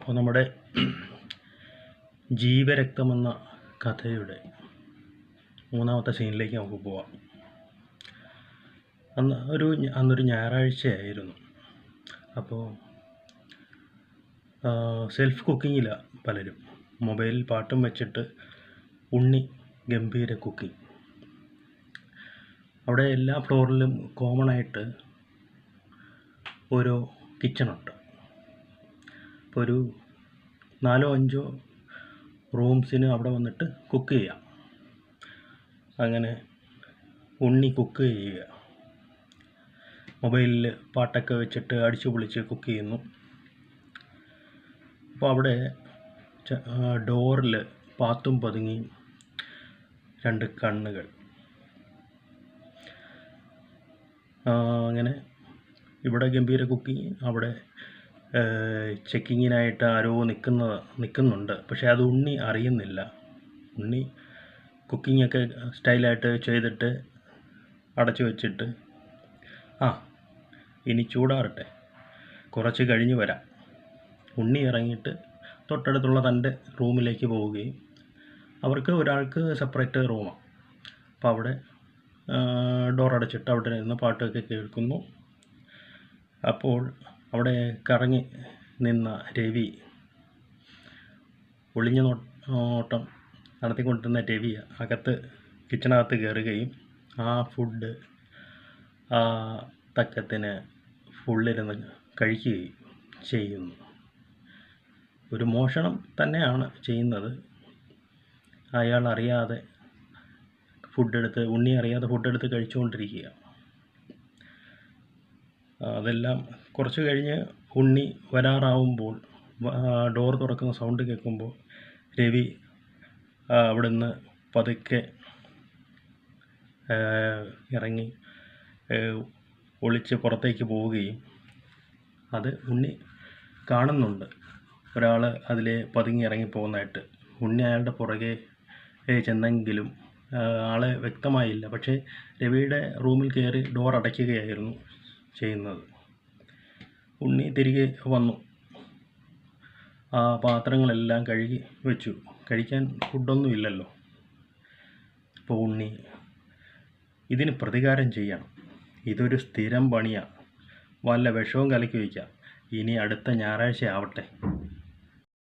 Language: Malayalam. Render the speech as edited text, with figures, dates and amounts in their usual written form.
അപ്പോൾ നമ്മുടെ ജീവരക്തമെന്ന കഥയുടെ മൂന്നാമത്തെ സീനിലേക്ക് നമുക്ക് പോവാം. അന്നൊരു ഞായറാഴ്ചയായിരുന്നു. അപ്പോൾ സെൽഫ് കുക്കിങ്ങിലാണ് പലരും. മൊബൈലിൽ പാട്ടും വെച്ചിട്ട് ഉണ്ണി ഗംഭീര കുക്കിംഗ്. അവിടെ എല്ലാ ഫ്ലോറിലും കോമൺ ആയിട്ട് ഓരോ കിച്ചണുണ്ട്. അപ്പോൾ ഒരു 4-5 റൂംസിന് അവിടെ വന്നിട്ട് കുക്ക് ചെയ്യാം. അങ്ങനെ ഉണ്ണി കുക്ക് ചെയ്യുക, മൊബൈലിൽ പാട്ടൊക്കെ വെച്ചിട്ട് അടിച്ചു പൊളിച്ച് കുക്ക് ചെയ്യുന്നു. അപ്പോൾ അവിടെ ഡോറിൽ പാത്തും പതുങ്ങി 2 കണ്ണുകൾ. അങ്ങനെ ഇവിടെ ഗംഭീര കുക്കിങ്, അവിടെ ചെക്കിങ്ങിനായിട്ട് ആരോ നിൽക്കുന്നുണ്ട്. പക്ഷേ അത് ഉണ്ണി അറിയുന്നില്ല. ഉണ്ണി കുക്കിങ്ങൊക്കെ സ്റ്റൈലായിട്ട് ചെയ്തിട്ട് അടച്ചു വെച്ചിട്ട് ഇനി ചൂടാറട്ടെ, കുറച്ച് കഴിഞ്ഞ് വരാം. ഉണ്ണി ഇറങ്ങിയിട്ട് തൊട്ടടുത്തുള്ള തൻ്റെ റൂമിലേക്ക് പോവുകയും അവർക്ക് ഒരാൾക്ക് സെപ്പറേറ്റ് റൂമാണ്. അപ്പോൾ അവിടെ ഡോർ അടച്ചിട്ട് അവിടെ നിന്ന് പാട്ടൊക്കെ കേൾക്കുന്നു. അപ്പോൾ അവിടെ കറങ്ങി നിന്ന രവി, ഒളിഞ്ഞ നോട്ടം നടത്തിക്കൊണ്ടിരുന്ന രവി കിച്ചണകത്ത് കയറുകയും ആ ഫുഡ് തക്കത്തിന് ഫുള്ളിരുന്ന് കഴിക്കുകയും ചെയ്യുന്നു. ഒരു മോഷണം തന്നെയാണ് ചെയ്യുന്നത്. അയാൾ അറിയാതെ ഉണ്ണി അറിയാതെ ഫുഡെടുത്ത് കഴിച്ചുകൊണ്ടിരിക്കുക. അതെല്ലാം കുറച്ച് കഴിഞ്ഞ് ഉണ്ണി വരാറാവുമ്പോൾ, ഡോർ തുറക്കുന്ന സൗണ്ട് കേൾക്കുമ്പോൾ രവി അവിടുന്ന് പതുക്കെ ഇറങ്ങി ഒളിച്ച് പുറത്തേക്ക് പോവുകയും അത് ഉണ്ണി കാണുന്നുണ്ട്. ഒരാൾ അതിലെ പതുങ്ങി ഇറങ്ങിപ്പോകുന്നതായിട്ട്. ഉണ്ണി അയാളുടെ പുറകെ ചെന്നെങ്കിലും ആളെ വ്യക്തമായില്ല. പക്ഷേ രവിയുടെ റൂമിൽ കയറി ഡോർ അടയ്ക്കുകയായിരുന്നു ചെയ്യുന്നത്. ഉണ്ണി തിരികെ വന്നു. ആ പാത്രങ്ങളെല്ലാം കഴുകി വെച്ചു. കഴിക്കാൻ ഫുഡൊന്നും ഇല്ലല്ലോ. അപ്പോൾ ഉണ്ണി ഇതിന് പ്രതികാരം ചെയ്യണം. ഇതൊരു സ്ഥിരം പണിയാണ്. വല്ല വിഷവും കലക്കി വയ്ക്കാം. ഇനി അടുത്ത ഞായറാഴ്ച ആവട്ടെ.